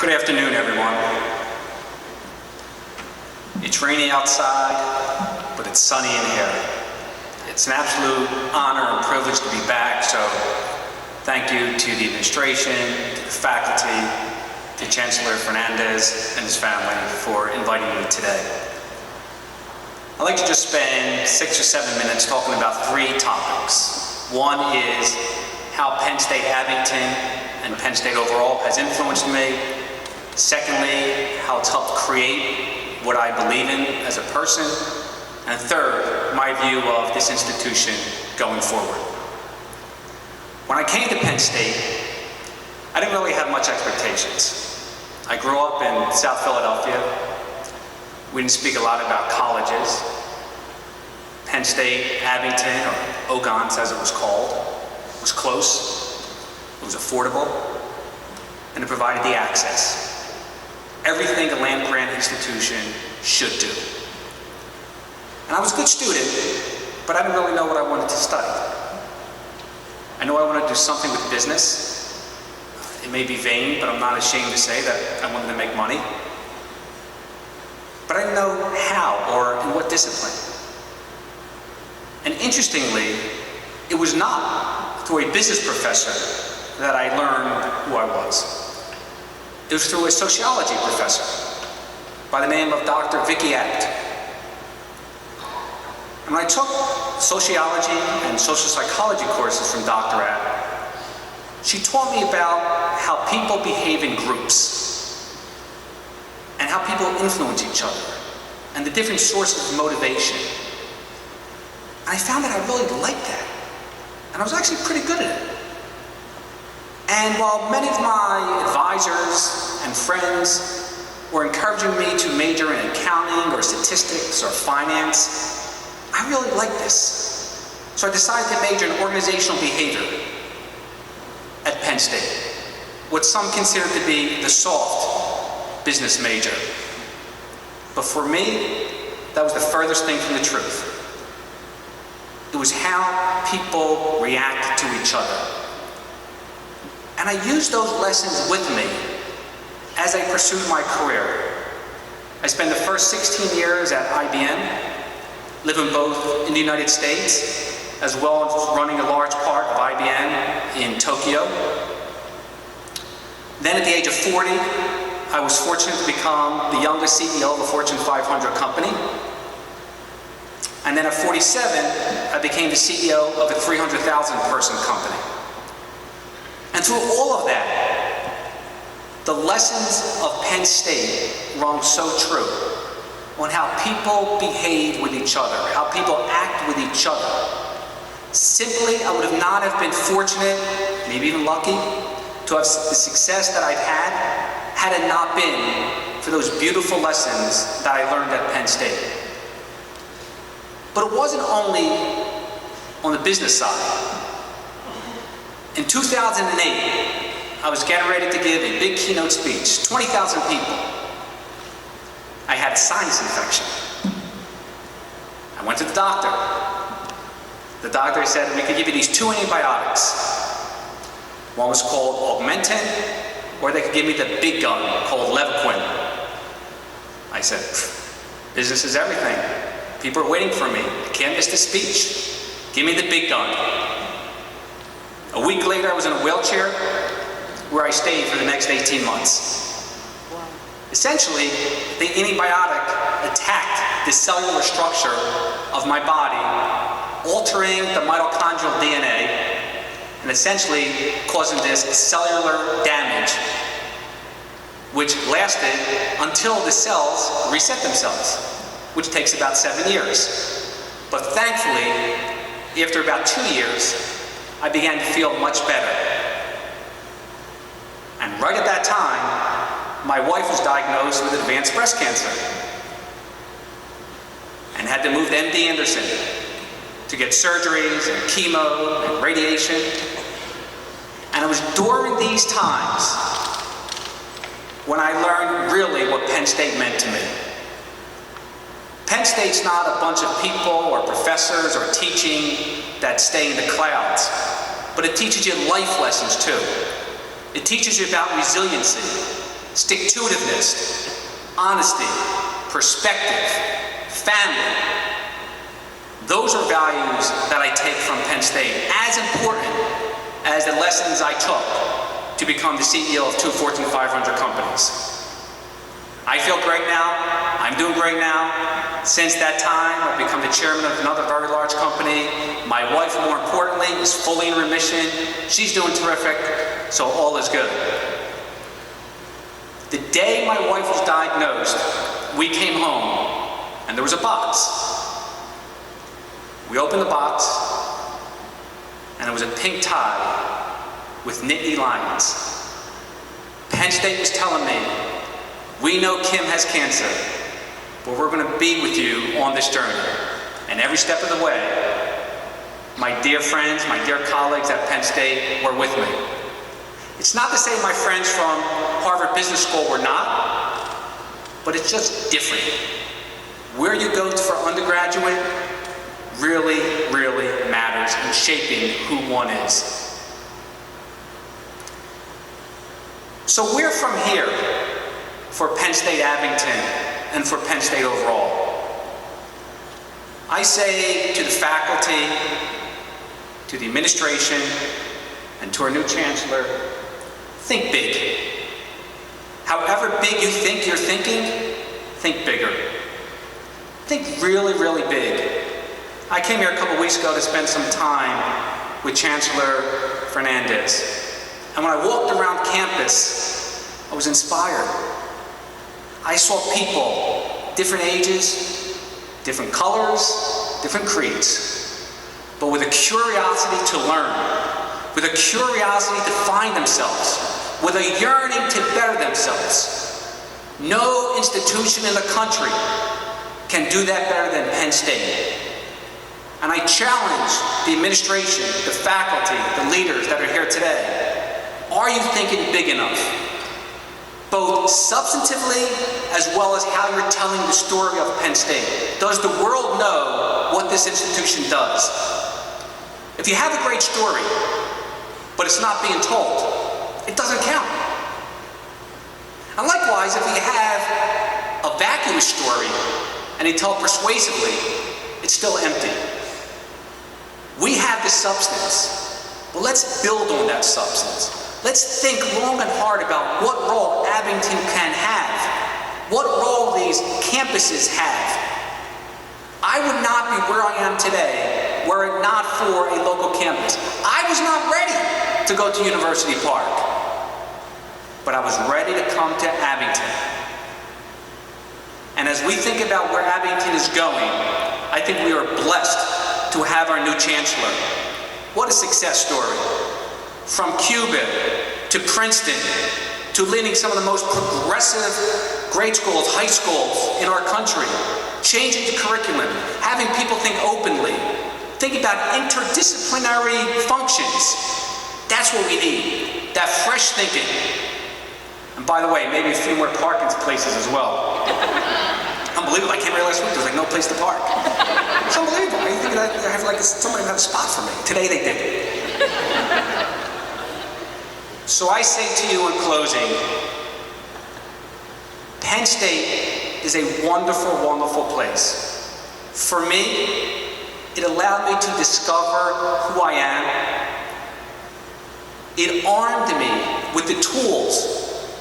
Good afternoon, everyone. It's rainy outside, but it's sunny in here. It's an absolute honor and privilege to be back, so thank you to the administration, to the faculty, to Chancellor Fernandez and his family for inviting me today. I'd like to just spend 6 or 7 minutes talking about 3 topics. One is how Penn State Abington and Penn State overall has influenced me. Secondly, how it's helped create what I believe in as a person. And third, my view of this institution going forward. When I came to Penn State, I didn't really have much expectations. I grew up in South Philadelphia. We didn't speak a lot about colleges. Penn State, Abington, or Ogons as it was called, was close, it was affordable, and it provided the access. Everything a land-grant institution should do. And I was a good student, but I didn't really know what I wanted to study. I knew I wanted to do something with business. It may be vain, but I'm not ashamed to say that I wanted to make money. But I didn't know how or in what discipline. And interestingly, it was not through a business professor that I learned who I was. It was through a sociology professor by the name of Dr. Vicky Abt. And when I took sociology and social psychology courses from Dr. Abt, she taught me about how people behave in groups and how people influence each other and the different sources of motivation. And I found that I really liked that. And I was actually pretty good at it. And while many of my advisors and friends were encouraging me to major in accounting or statistics or finance, I really liked this. So I decided to major in organizational behavior at Penn State, what some consider to be the soft business major. But for me, that was the furthest thing from the truth. It was how people react to each other. And I used those lessons with me as I pursued my career. I spent the first 16 years at IBM, living both in the United States, as well as running a large part of IBM in Tokyo. Then at the age of 40, I was fortunate to become the youngest CEO of a Fortune 500 company. And then at 47, I became the CEO of a 300,000 person company. And through all of that, the lessons of Penn State rung so true on how people behave with each other, how people act with each other. Simply, I would have not have been fortunate, maybe even lucky, to have the success that I've had it not been for those beautiful lessons that I learned at Penn State. But it wasn't only on the business side. In 2008, I was getting ready to give a big keynote speech, 20,000 people. I had a sinus infection. I went to the doctor. The doctor said, we could give you these 2 antibiotics. One was called Augmentin, or they could give me the big gun called Levaquin. I said, business is everything. People are waiting for me. I can't miss the speech. Give me the big gun. A week later, I was in a wheelchair where I stayed for the next 18 months. Wow. Essentially, the antibiotic attacked the cellular structure of my body, altering the mitochondrial DNA, and essentially causing this cellular damage, which lasted until the cells reset themselves, which takes about 7 years. But thankfully, after about 2 years, I began to feel much better. And right at that time, my wife was diagnosed with advanced breast cancer and had to move to MD Anderson to get surgeries and chemo and radiation. And it was during these times when I learned really what Penn State meant to me. Penn State's not a bunch of people or professors or teaching that stay in the clouds, but it teaches you life lessons too. It teaches you about resiliency, stick-to-itiveness, honesty, perspective, family. Those are values that I take from Penn State, as important as the lessons I took to become the CEO of two Fortune 500 companies. I feel great now. I'm doing great now. Since that time, I've become the chairman of another very large company. My wife, more importantly, is fully in remission. She's doing terrific, so all is good. The day my wife was diagnosed, we came home, and there was a box. We opened the box, and it was a pink tie with Nittany lions. Penn State was telling me, we know Kim has cancer, but we're going to be with you on this journey. And every step of the way, my dear friends, my dear colleagues at Penn State were with me. It's not to say my friends from Harvard Business School were not, but it's just different. Where you go for undergraduate really, really matters in shaping who one is. So we're from here for Penn State Abington and for Penn State overall. I say to the faculty, to the administration, and to our new chancellor, think big. However big you think you're thinking, think bigger. Think really, really big. I came here a couple weeks ago to spend some time with Chancellor Fernandez. And when I walked around campus, I was inspired. I saw people, different ages, different colors, different creeds, but with a curiosity to learn, with a curiosity to find themselves, with a yearning to better themselves. No institution in the country can do that better than Penn State. And I challenge the administration, the faculty, the leaders that are here today. Are you thinking big enough? Both substantively as well as how you're telling the story of Penn State. Does the world know what this institution does? If you have a great story, but it's not being told, it doesn't count. And likewise, if you have a vacuous story and you tell it persuasively, it's still empty. We have the substance, but let's build on that substance. Let's think long and hard about what role Abington can have, what role these campuses have. I would not be where I am today were it not for a local campus. I was not ready to go to University Park, but I was ready to come to Abington. And as we think about where Abington is going, I think we are blessed to have our new chancellor. What a success story. From Cuba to Princeton, to leading some of the most progressive grade schools, high schools in our country, changing the curriculum, having people think openly, think about interdisciplinary functions. That's what we need, that fresh thinking. And by the way, maybe a few more parking places as well. Unbelievable, I came here last week, there was like no place to park. It's unbelievable. I think I have like somebody had a spot for me. Today they did. So I say to you in closing, Penn State is a wonderful, wonderful place. For me, it allowed me to discover who I am. It armed me with the tools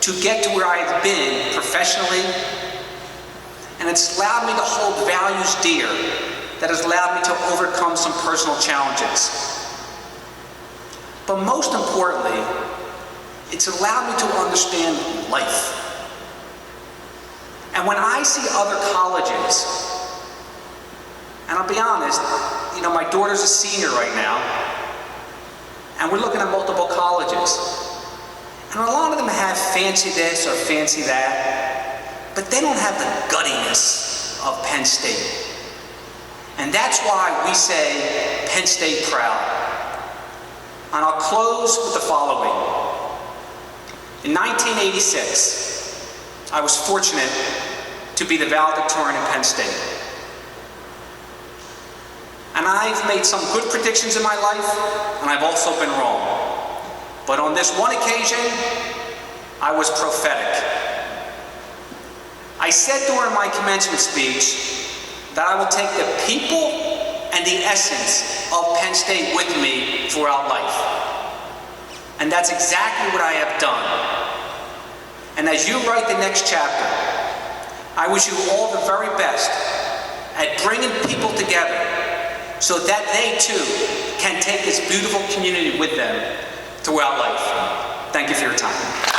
to get to where I've been professionally. And it's allowed me to hold values dear that has allowed me to overcome some personal challenges. But most importantly, it's allowed me to understand life. And when I see other colleges, and I'll be honest, you know, my daughter's a senior right now, and we're looking at multiple colleges. And a lot of them have fancy this or fancy that, but they don't have the guttiness of Penn State. And that's why we say Penn State proud. And I'll close with the following. In 1986, I was fortunate to be the valedictorian at Penn State. And I've made some good predictions in my life, and I've also been wrong. But on this one occasion, I was prophetic. I said during my commencement speech that I will take the people and the essence of Penn State with me throughout life. And that's exactly what I have done. And as you write the next chapter, I wish you all the very best at bringing people together so that they too can take this beautiful community with them throughout life. Thank you for your time.